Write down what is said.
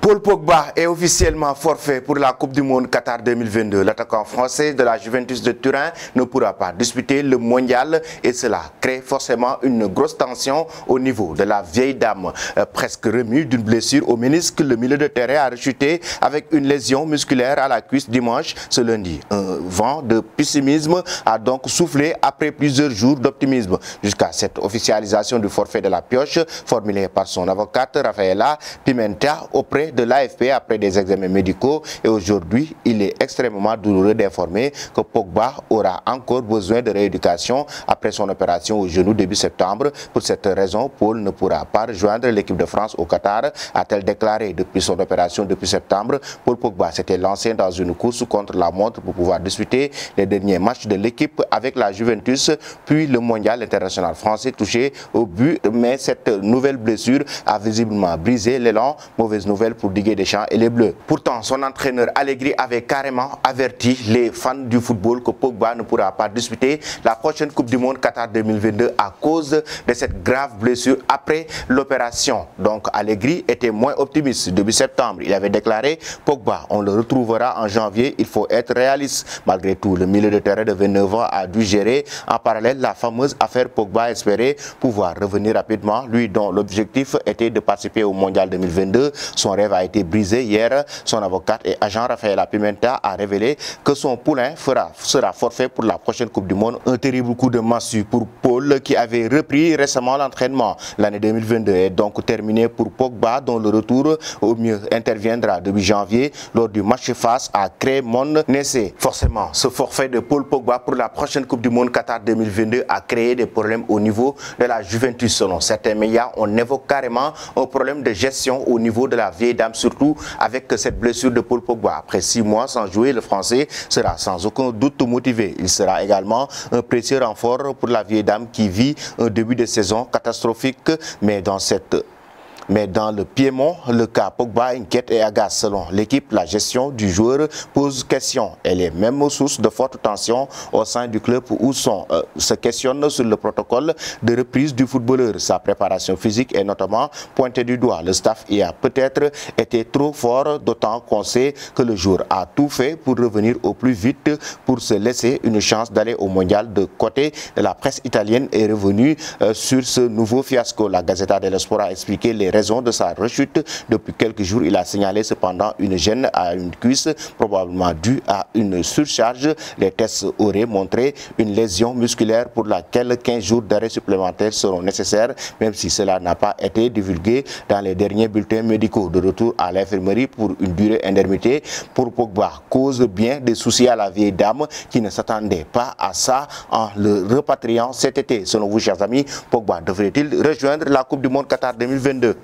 Paul Pogba est officiellement forfait pour la Coupe du Monde Qatar 2022. L'attaquant français de la Juventus de Turin ne pourra pas disputer le mondial et cela crée forcément une grosse tension au niveau de la vieille dame. Presque remis d'une blessure au ménisque, le milieu de terrain a rechuté avec une lésion musculaire à la cuisse dimanche ce lundi. Un vent de pessimisme a donc soufflé après plusieurs jours d'optimisme jusqu'à cette officialisation du forfait de la pioche formulée par son avocate Rafaela Pimenta auprès de l'AFP après des examens médicaux. Et aujourd'hui, il est extrêmement douloureux d'informer que Pogba aura encore besoin de rééducation après son opération au genou début septembre. Pour cette raison, Paul ne pourra pas rejoindre l'équipe de France au Qatar, a-t-elle déclaré. Depuis son opération depuis septembre, Paul Pogba s'était lancé dans une course contre la montre pour pouvoir disputer les derniers matchs de l'équipe avec la Juventus, puis le mondial international français touché au but. Mais cette nouvelle blessure a visiblement brisé l'élan. Mauvaise nouvelle pour Didier Deschamps et les Bleus. Pourtant, son entraîneur Allegri avait carrément averti les fans du football que Pogba ne pourra pas disputer la prochaine Coupe du Monde Qatar 2022 à cause de cette grave blessure après l'opération. Donc Allegri était moins optimiste début septembre. Il avait déclaré: Pogba, on le retrouvera en janvier, il faut être réaliste. Malgré tout, le milieu de terrain de 29 ans a dû gérer en parallèle la fameuse affaire Pogba, espérer pouvoir revenir rapidement, lui dont l'objectif était de participer au mondial 2022. Son rêve a été brisé hier. Son avocate et agent Rafaela Pimenta a révélé que son poulain sera forfait pour la prochaine Coupe du Monde. Un terrible coup de massue pour Paul qui avait repris récemment l'entraînement. L'année 2022 est donc terminée pour Pogba dont le retour au mieux interviendra début janvier lors du match face à Cremonese. Forcément, ce forfait de Paul Pogba pour la prochaine Coupe du Monde Qatar 2022 a créé des problèmes au niveau de la Juventus. Selon certains médias, on évoque carrément un problème de gestion au niveau de la vieille dame, surtout avec cette blessure de Paul Pogba. Après 6 mois sans jouer, le Français sera sans aucun doute motivé. Il sera également un précieux renfort pour la vieille dame qui vit un début de saison catastrophique, mais dans le Piémont, le cas Pogba inquiète et agace. Selon l'équipe, la gestion du joueur pose question. Elle est même source de forte tension au sein du club où se questionne sur le protocole de reprise du footballeur. Sa préparation physique est notamment pointée du doigt. Le staff y a peut-être été trop fort, d'autant qu'on sait que le joueur a tout fait pour revenir au plus vite pour se laisser une chance d'aller au mondial. De côté de la presse italienne est revenue sur ce nouveau fiasco. La Gazzetta dello Sport a expliqué les raison de sa rechute. Depuis quelques jours, il a signalé cependant une gêne à une cuisse, probablement due à une surcharge. Les tests auraient montré une lésion musculaire pour laquelle 15 jours d'arrêt supplémentaires seront nécessaires, même si cela n'a pas été divulgué dans les derniers bulletins médicaux. De retour à l'infirmerie pour une durée indéterminée pour Pogba cause bien des soucis à la vieille dame qui ne s'attendait pas à ça en le repatriant cet été. Selon vous, chers amis, Pogba devrait-il rejoindre la Coupe du Monde Qatar 2022?